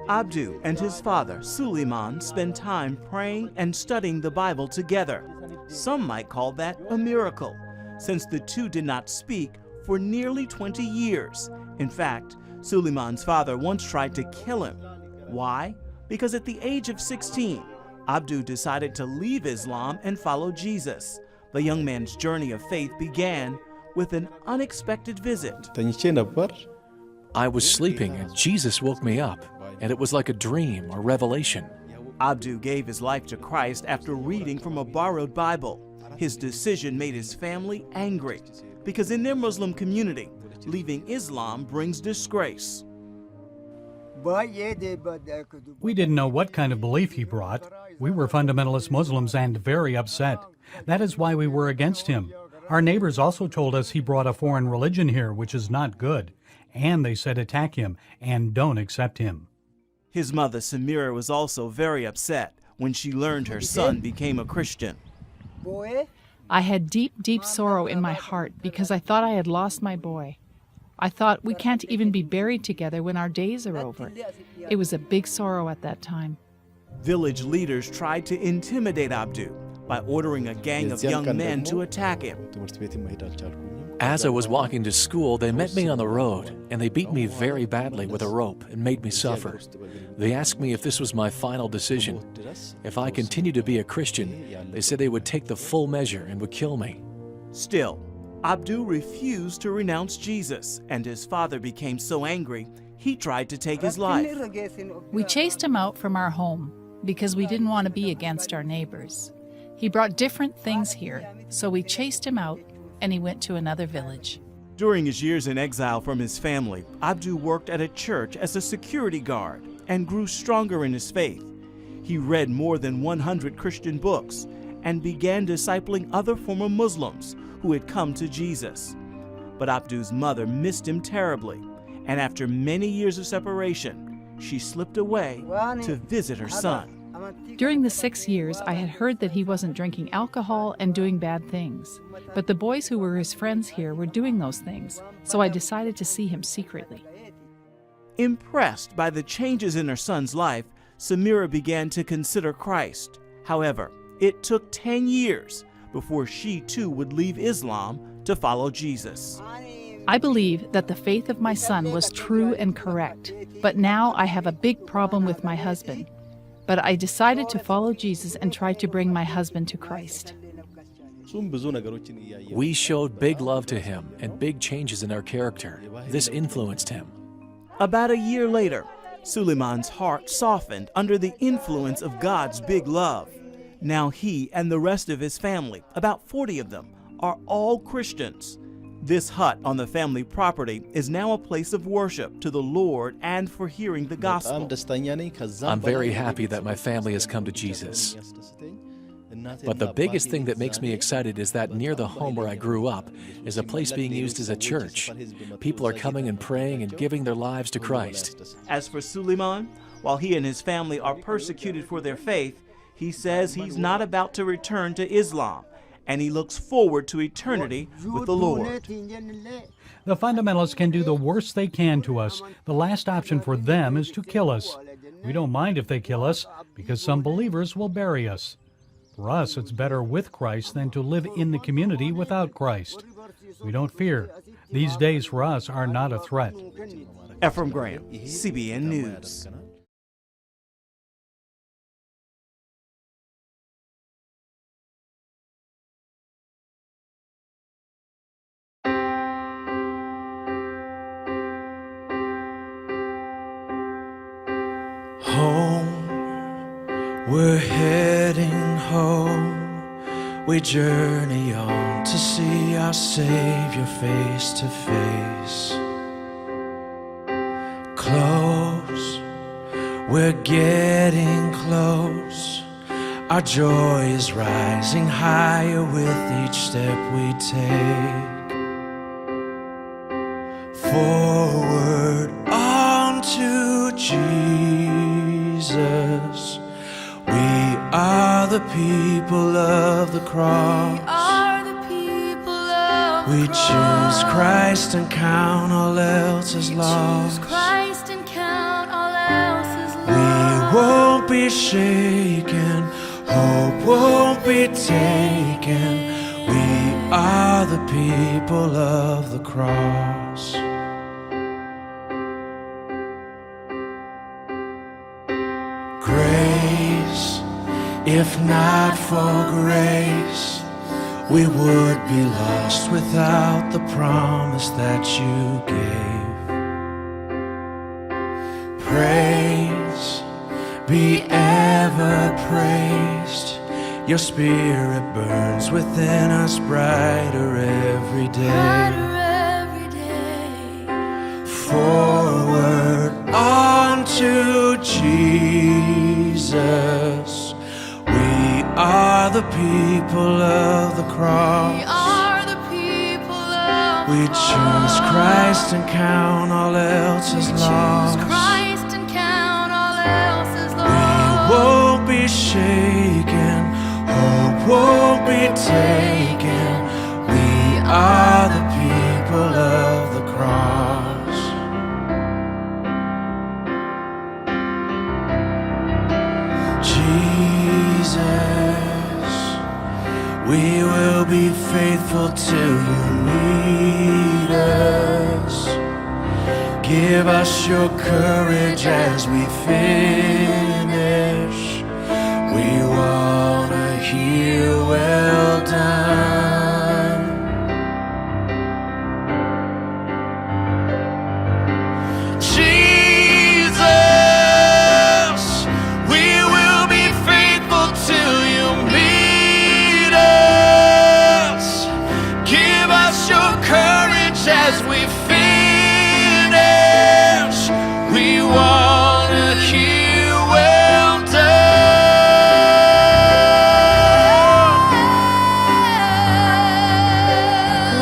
Abdu and his father, Suleiman, spend time praying and studying the Bible together. Some might call that a miracle, since the two did not speak for nearly 20 years. In fact, Suleiman's father once tried to kill him. Why? Because at the age of 16, Abdu decided to leave Islam and follow Jesus. The young man's journey of faith began with an unexpected visit. I was sleeping and Jesus woke me up, and it was like a dream or revelation. Abdu gave his life to Christ after reading from a borrowed Bible. His decision made his family angry because in their Muslim community, leaving Islam brings disgrace. We didn't know what kind of belief he brought. We were fundamentalist Muslims and very upset. That is why we were against him. Our neighbors also told us he brought a foreign religion here, which is not good. And they said attack him and don't accept him. His mother, Samira, was also very upset when she learned her son became a Christian. I had deep, deep sorrow in my heart because I thought I had lost my boy. I thought we can't even be buried together when our days are over. It was a big sorrow at that time. Village leaders tried to intimidate Abdu by ordering a gang of young men to attack him. As I was walking to school, they met me on the road, and they beat me very badly with a rope and made me suffer. They asked me if this was my final decision. If I continued to be a Christian, they said they would take the full measure and would kill me. Still, Abdu refused to renounce Jesus, and his father became so angry, he tried to take his life. We chased him out from our home because we didn't want to be against our neighbors. He brought different things here, so we chased him out and he went to another village. During his years in exile from his family, Abdu worked at a church as a security guard and grew stronger in his faith. He read more than 100 Christian books and began discipling other former Muslims who had come to Jesus. But Abdu's mother missed him terribly, and after many years of separation, she slipped away to visit her son. During the 6 years, I had heard that he wasn't drinking alcohol and doing bad things. But the boys who were his friends here were doing those things, so I decided to see him secretly. Impressed by the changes in her son's life, Samira began to consider Christ. However, it took 10 years before she too would leave Islam to follow Jesus. I believe that the faith of my son was true and correct, but now I have a big problem with my husband. But I decided to follow Jesus and try to bring my husband to Christ. We showed big love to him and big changes in our character. This influenced him. About a year later, Suleiman's heart softened under the influence of God's big love. Now he and the rest of his family, about 40 of them, are all Christians. This hut on the family property is now a place of worship to the Lord and for hearing the gospel. I'm very happy that my family has come to Jesus. But the biggest thing that makes me excited is that near the home where I grew up is a place being used as a church. People are coming and praying and giving their lives to Christ. As for Suleiman, while he and his family are persecuted for their faith, he says he's not about to return to Islam, and he looks forward to eternity with the Lord. The fundamentalists can do the worst they can to us. The last option for them is to kill us. We don't mind if they kill us, because some believers will bury us. For us, it's better with Christ than to live in the community without Christ. We don't fear. These days for us are not a threat. Ephraim Graham, CBN News. Home, we're heading home. We journey on to see our Savior face to face. Close, we're getting close. Our joy is rising higher with each step we take. Forward on to Jesus. We are the people of the cross. We choose Christ and count all else as lost. be shaken, hope won't be taken. We are the people of the cross. Grace, if not for grace, we would be lost without the promise that you gave. Praise, be ever praised. Your spirit burns within us brighter every day. Forward unto Jesus. We are the people of the cross. We choose Christ and count all else as lost. We won't be shaken, hope won't be taken. We are the people of the cross. Jesus, we will be faithful till you meet us. Give us your courage as we finish. We wanna hear well done. Jesus, we will be faithful till you meet us. Give us your courage as we finish. We wanna hear well done.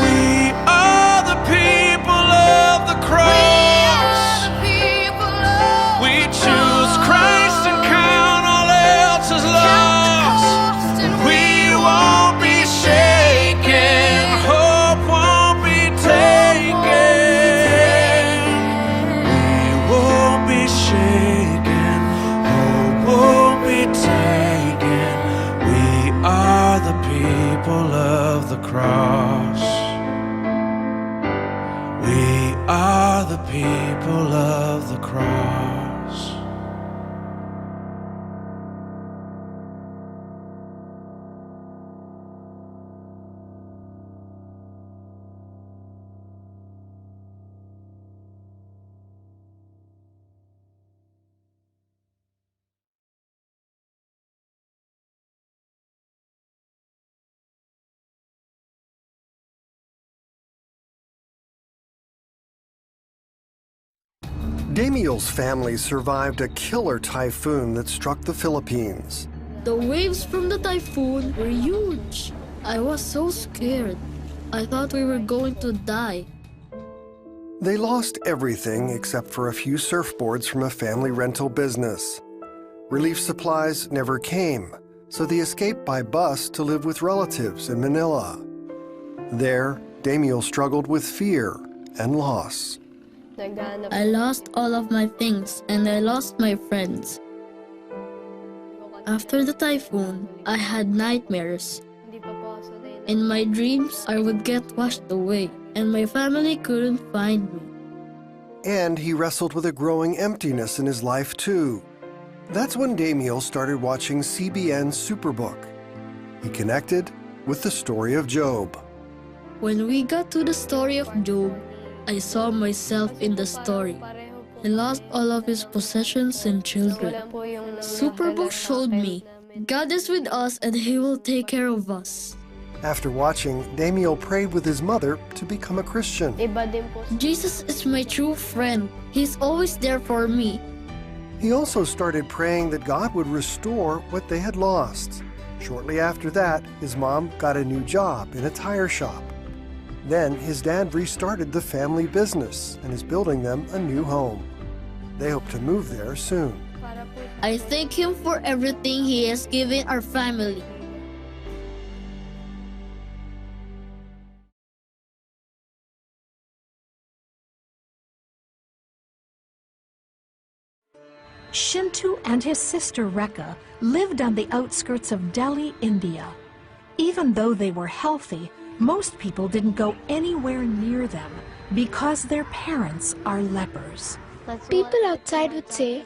We are the people of the cross. We choose Christ and count all else as lost. We won't be shaken, hope won't be taken. We won't be shaken, hope won't be taken. We are the people of the cross. We are the people of the cross. Damiel's family survived a killer typhoon that struck the Philippines. The waves from the typhoon were huge. I was so scared. I thought we were going to die. They lost everything except for a few surfboards from a family rental business. Relief supplies never came, so they escaped by bus to live with relatives in Manila. There, Damiel struggled with fear and loss. I lost all of my things and I lost my friends. After the typhoon, I had nightmares. In my dreams, I would get washed away and my family couldn't find me. And he wrestled with a growing emptiness in his life too. That's when Damiel started watching CBN's Superbook. He connected with the story of Job. When we got to the story of Job, I saw myself in the story. He lost all of his possessions and children. Superbook showed me God is with us and He will take care of us. After watching, Damiel prayed with his mother to become a Christian. Jesus is my true friend. He's always there for me. He also started praying that God would restore what they had lost. Shortly after that, his mom got a new job in a tire shop. Then his dad restarted the family business and is building them a new home. They hope to move there soon. I thank Him for everything He has given our family. Shintu and his sister Rekha lived on the outskirts of Delhi, India. Even though they were healthy, most people didn't go anywhere near them because their parents are lepers. People outside would say,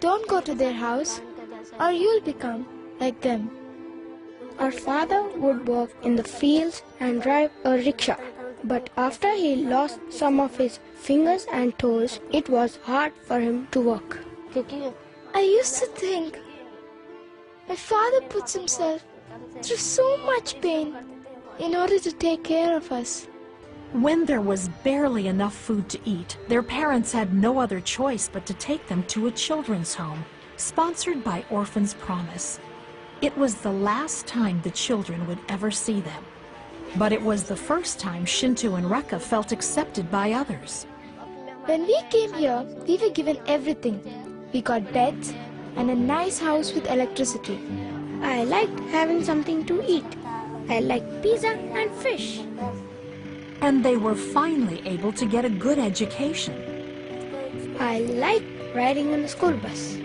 "Don't go to their house or you'll become like them." Our father would work in the fields and drive a rickshaw. But after he lost some of his fingers and toes, it was hard for him to walk. I used to think, my father puts himself through so much pain in order to take care of us. When there was barely enough food to eat, their parents had no other choice but to take them to a children's home, sponsored by Orphans Promise. It was the last time the children would ever see them. But it was the first time Shintu and Rekha felt accepted by others. When we came here, we were given everything. We got beds and a nice house with electricity. I liked having something to eat. I liked pizza and fish. And they were finally able to get a good education. I liked riding on the school bus.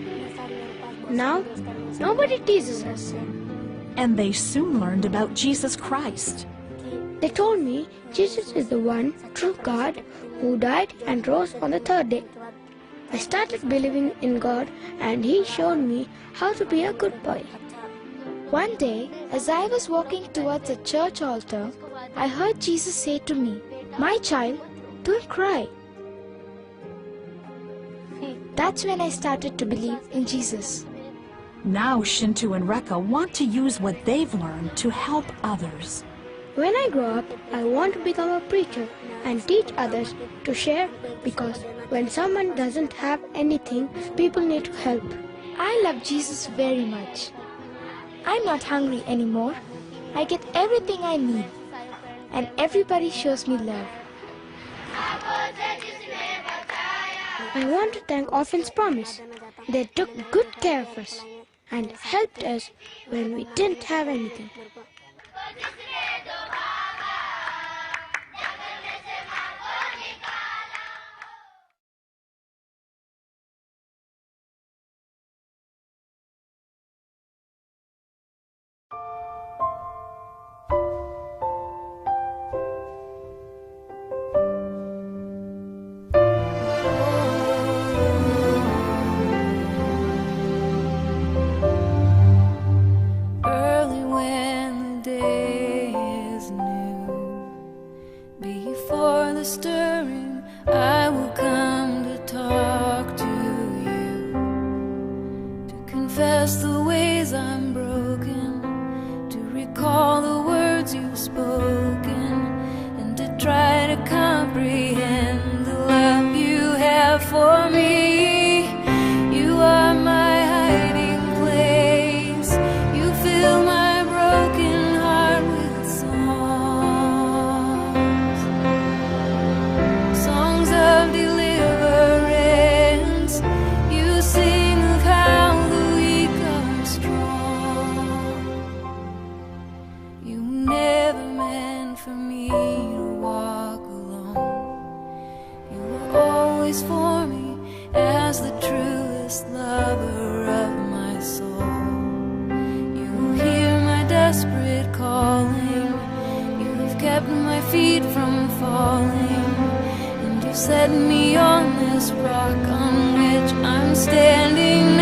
Now, nobody teases us. And they soon learned about Jesus Christ. They told me Jesus is the one true God who died and rose on the third day. I started believing in God and He showed me how to be a good boy. One day, as I was walking towards a church altar, I heard Jesus say to me, "My child, don't cry." That's when I started to believe in Jesus. Now Shintu and Rekha want to use what they've learned to help others. When I grow up, I want to become a preacher and teach others to share, because when someone doesn't have anything, people need to help. I love Jesus very much. I'm not hungry anymore. I get everything I need, and everybody shows me love. I want to thank Orphans Promise. They took good care of us and helped us when we didn't have anything. Early when the day is new, before the stirring, I will come to talk to you, to confess the ways I'm broken, to recall the words you've spoken, and to try to comprehend the love you have for me. You are my hiding place. You fill my broken heart with songs, songs of deliverance. You sing of how the weak are strong. You never meant for me to walk alone. You were always for me as the truest lover of my soul. You hear my desperate calling. You have kept my feet from falling, and you set me on this rock on which I'm standing